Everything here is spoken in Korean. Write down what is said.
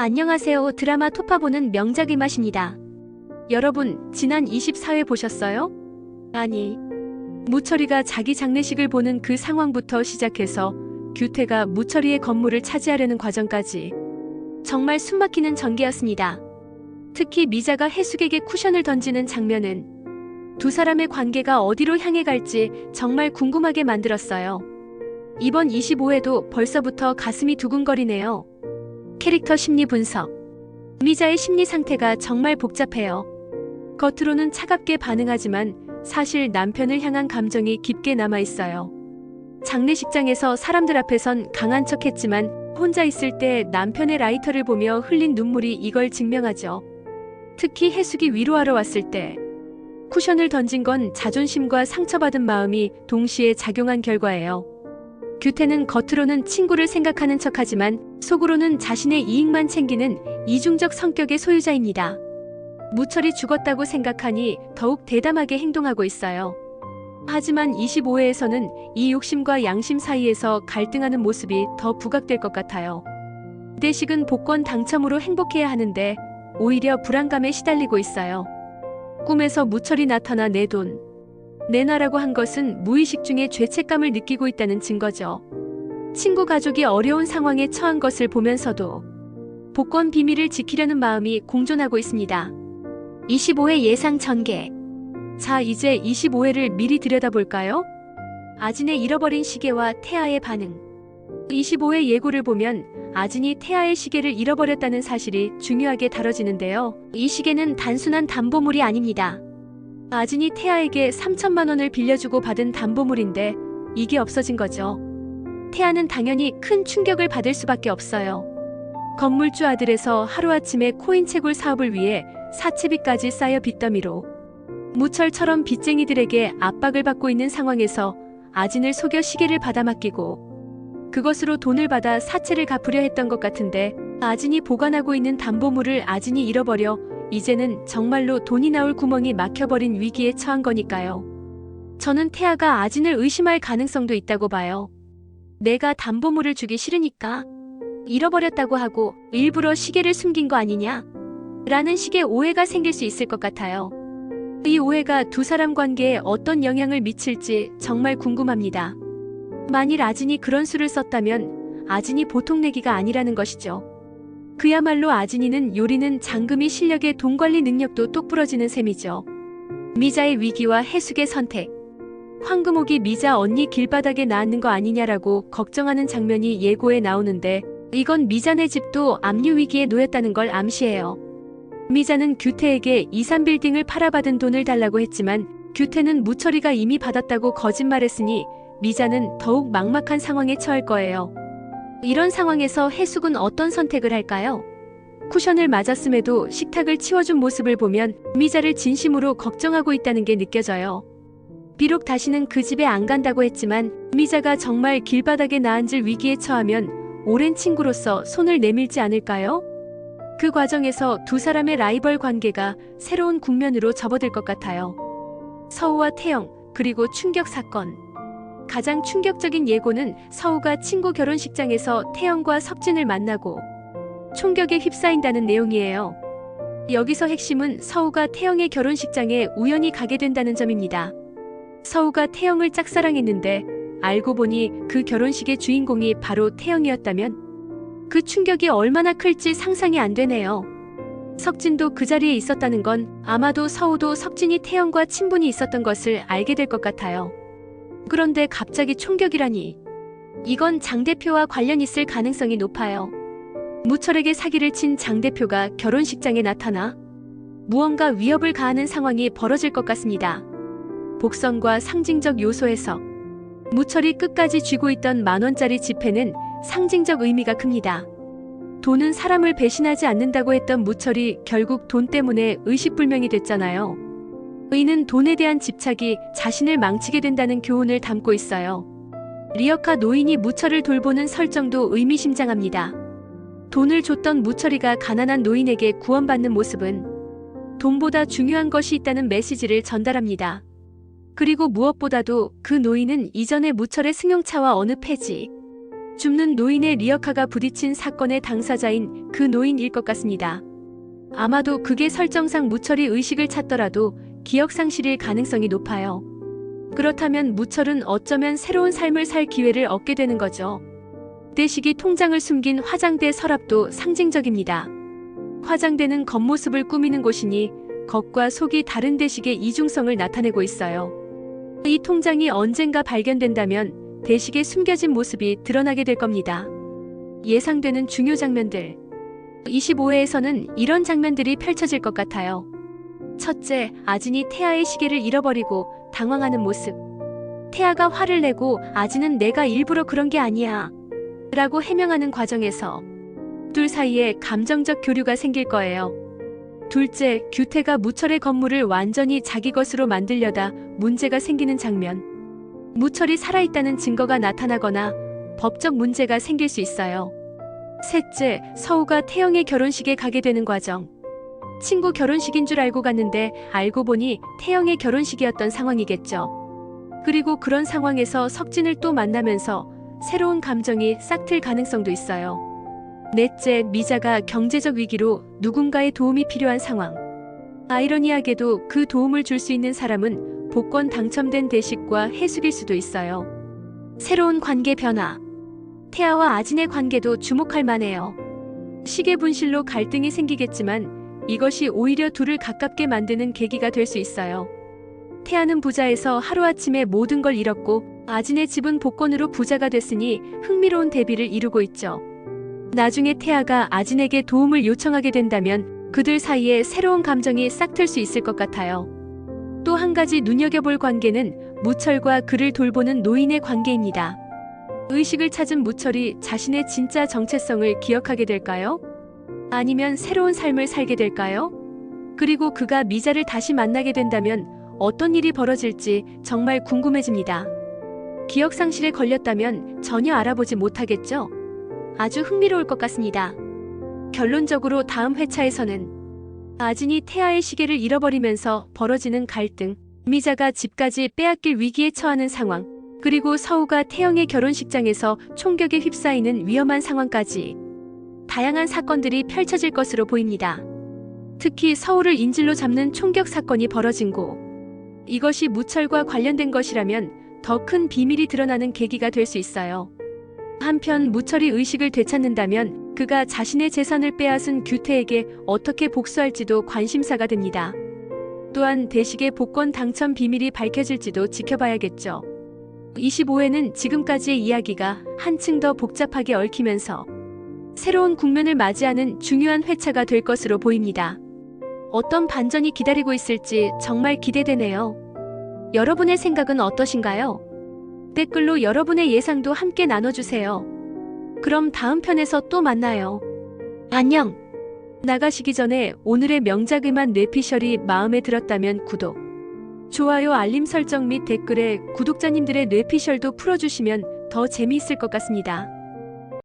안녕하세요. 드라마 토파 보는 명작의 맛입니다. 여러분, 지난 24회 보셨어요? 아니, 무철이가 자기 장례식을 보는 그 상황부터 시작해서 규태가 무철이의 건물을 차지하려는 과정까지 정말 숨막히는 전개였습니다. 특히 미자가 해숙에게 쿠션을 던지는 장면은 두 사람의 관계가 어디로 향해 갈지 정말 궁금하게 만들었어요. 이번 25회도 벌써부터 가슴이 두근거리네요. 캐릭터 심리 분석. 미자의 심리 상태가 정말 복잡해요. 겉으로는 차갑게 반응하지만 사실 남편을 향한 감정이 깊게 남아있어요. 장례식장에서 사람들 앞에선 강한 척했지만 혼자 있을 때 남편의 라이터를 보며 흘린 눈물이 이걸 증명하죠. 특히 해숙이 위로하러 왔을 때 쿠션을 던진 건 자존심과 상처받은 마음이 동시에 작용한 결과예요. 규태는 겉으로는 친구를 생각하는 척하지만 속으로는 자신의 이익만 챙기는 이중적 성격의 소유자입니다. 무철이 죽었다고 생각하니 더욱 대담하게 행동하고 있어요. 하지만 25회에서는 이 욕심과 양심 사이에서 갈등하는 모습이 더 부각될 것 같아요. 대식은 복권 당첨으로 행복해야 하는데 오히려 불안감에 시달리고 있어요. 꿈에서 무철이 나타나 내 돈 내놔라고 한 것은 무의식 중에 죄책감을 느끼고 있다는 증거죠. 친구 가족이 어려운 상황에 처한 것을 보면서도 복권 비밀을 지키려는 마음이 공존하고 있습니다. 25회 예상 전개. 자, 이제 25회를 미리 들여다볼까요? 아진의 잃어버린 시계와 태아의 반응. 25회 예고를 보면 아진이 태아의 시계를 잃어버렸다는 사실이 중요하게 다뤄지는데요. 이 시계는 단순한 담보물이 아닙니다. 아진이 태아에게 3천만 원을 빌려주고 받은 담보물인데 이게 없어진 거죠. 태아는 당연히 큰 충격을 받을 수밖에 없어요. 건물주 아들에서 하루아침에 코인 채굴 사업을 위해 사채비까지 쌓여 빚더미로 무철처럼 빚쟁이들에게 압박을 받고 있는 상황에서 아진을 속여 시계를 받아 맡기고 그것으로 돈을 받아 사채를 갚으려 했던 것 같은데 아진이 보관하고 있는 담보물을 아진이 잃어버려 이제는 정말로 돈이 나올 구멍이 막혀버린 위기에 처한 거니까요. 저는 태아가 아진을 의심할 가능성도 있다고 봐요. 내가 담보물을 주기 싫으니까 잃어버렸다고 하고 일부러 시계를 숨긴 거 아니냐? 라는 식의 오해가 생길 수 있을 것 같아요. 이 오해가 두 사람 관계에 어떤 영향을 미칠지 정말 궁금합니다. 만일 아진이 그런 수를 썼다면 아진이 보통 내기가 아니라는 것이죠. 그야말로 아진이는 요리는 장금이 실력에 돈 관리 능력도 똑부러지는 셈이죠. 미자의 위기와 해숙의 선택. 황금옥이 미자 언니 길바닥에 낳는 거 아니냐라고 걱정하는 장면이 예고에 나오는데 이건 미자네 집도 압류 위기에 놓였다는 걸 암시해요. 미자는 규태에게 23빌딩을 팔아받은 돈을 달라고 했지만 규태는 무철이가 이미 받았다고 거짓말했으니 미자는 더욱 막막한 상황에 처할 거예요. 이런 상황에서 해숙은 어떤 선택을 할까요? 쿠션을 맞았음에도 식탁을 치워준 모습을 보면 미자를 진심으로 걱정하고 있다는 게 느껴져요. 비록 다시는 그 집에 안 간다고 했지만 미자가 정말 길바닥에 나앉을 위기에 처하면 오랜 친구로서 손을 내밀지 않을까요? 그 과정에서 두 사람의 라이벌 관계가 새로운 국면으로 접어들 것 같아요. 서우와 태영, 그리고 충격 사건. 가장 충격적인 예고는 서우가 친구 결혼식장에서 태영과 석진을 만나고 총격에 휩싸인다는 내용이에요. 여기서 핵심은 서우가 태영의 결혼식장에 우연히 가게 된다는 점입니다. 서우가 태영을 짝사랑했는데 알고 보니 그 결혼식의 주인공이 바로 태영이었다면 그 충격이 얼마나 클지 상상이 안 되네요. 석진도 그 자리에 있었다는 건 아마도 서우도 석진이 태영과 친분이 있었던 것을 알게 될 것 같아요. 그런데 갑자기 총격이라니. 이건 장 대표와 관련 있을 가능성이 높아요. 무철에게 사기를 친 장 대표가 결혼식장에 나타나 무언가 위협을 가하는 상황이 벌어질 것 같습니다. 복선과 상징적 요소에서 무철이 끝까지 쥐고 있던 10,000원짜리 지폐는 상징적 의미가 큽니다. 돈은 사람을 배신하지 않는다고 했던 무철이 결국 돈 때문에 의식불명이 됐잖아요. 의는 돈에 대한 집착이 자신을 망치게 된다는 교훈을 담고 있어요. 리어카 노인이 무철을 돌보는 설정도 의미심장합니다. 돈을 줬던 무철이가 가난한 노인에게 구원받는 모습은 돈보다 중요한 것이 있다는 메시지를 전달합니다. 그리고 무엇보다도 그 노인은 이전의 무철의 승용차와 어느 폐지, 줍는 노인의 리어카가 부딪힌 사건의 당사자인 그 노인일 것 같습니다. 아마도 그게 설정상 무철이 의식을 찾더라도 기억상실일 가능성이 높아요. 그렇다면 무철은 어쩌면 새로운 삶을 살 기회를 얻게 되는 거죠. 대식이 통장을 숨긴 화장대 서랍도 상징적입니다. 화장대는 겉모습을 꾸미는 곳이니 겉과 속이 다른 대식의 이중성을 나타내고 있어요. 이 통장이 언젠가 발견된다면 대식의 숨겨진 모습이 드러나게 될 겁니다. 예상되는 중요 장면들. 25회에서는 이런 장면들이 펼쳐질 것 같아요. 첫째, 아진이 태아의 시계를 잃어버리고 당황하는 모습. 태아가 화를 내고 아진은 내가 일부러 그런 게 아니야 라고 해명하는 과정에서 둘 사이에 감정적 교류가 생길 거예요. 둘째, 규태가 무철의 건물을 완전히 자기 것으로 만들려다 문제가 생기는 장면. 무철이 살아있다는 증거가 나타나거나 법적 문제가 생길 수 있어요. 셋째, 서우가 태영의 결혼식에 가게 되는 과정. 친구 결혼식인 줄 알고 갔는데 알고 보니 태영의 결혼식이었던 상황이겠죠. 그리고 그런 상황에서 석진을 또 만나면서 새로운 감정이 싹틀 가능성도 있어요. 넷째, 미자가 경제적 위기로 누군가의 도움이 필요한 상황. 아이러니하게도 그 도움을 줄 수 있는 사람은 복권 당첨된 대식과 해숙일 수도 있어요. 새로운 관계 변화. 태아와 아진의 관계도 주목할 만해요. 시계 분실로 갈등이 생기겠지만 이것이 오히려 둘을 가깝게 만드는 계기가 될 수 있어요. 태아는 부자에서 하루아침에 모든 걸 잃었고 아진의 집은 복권으로 부자가 됐으니 흥미로운 대비를 이루고 있죠. 나중에 태아가 아진에게 도움을 요청하게 된다면 그들 사이에 새로운 감정이 싹틀 수 있을 것 같아요. 또 한 가지 눈여겨볼 관계는 무철과 그를 돌보는 노인의 관계입니다. 의식을 찾은 무철이 자신의 진짜 정체성을 기억하게 될까요? 아니면 새로운 삶을 살게 될까요? 그리고 그가 미자를 다시 만나게 된다면 어떤 일이 벌어질지 정말 궁금해집니다. 기억상실에 걸렸다면 전혀 알아보지 못하겠죠? 아주 흥미로울 것 같습니다. 결론적으로 다음 회차에서는 아진이 태아의 시계를 잃어버리면서 벌어지는 갈등, 미자가 집까지 빼앗길 위기에 처하는 상황, 그리고 서우가 태영의 결혼식장에서 총격에 휩싸이는 위험한 상황까지 다양한 사건들이 펼쳐질 것으로 보입니다. 특히 서우를 인질로 잡는 총격 사건이 벌어진 곳. 이것이 무철과 관련된 것이라면 더 큰 비밀이 드러나는 계기가 될 수 있어요. 한편 무철이 의식을 되찾는다면 그가 자신의 재산을 빼앗은 규태에게 어떻게 복수할지도 관심사가 됩니다. 또한 대식의 복권 당첨 비밀이 밝혀질지도 지켜봐야겠죠. 25회는 지금까지의 이야기가 한층 더 복잡하게 얽히면서 새로운 국면을 맞이하는 중요한 회차가 될 것으로 보입니다. 어떤 반전이 기다리고 있을지 정말 기대되네요. 여러분의 생각은 어떠신가요? 댓글로 여러분의 예상도 함께 나눠주세요. 그럼 다음 편에서 또 만나요. 안녕! 나가시기 전에 오늘의 명작음악 뇌피셜이 마음에 들었다면 구독, 좋아요, 알림 설정 및 댓글에 구독자님들의 뇌피셜도 풀어주시면 더 재미있을 것 같습니다.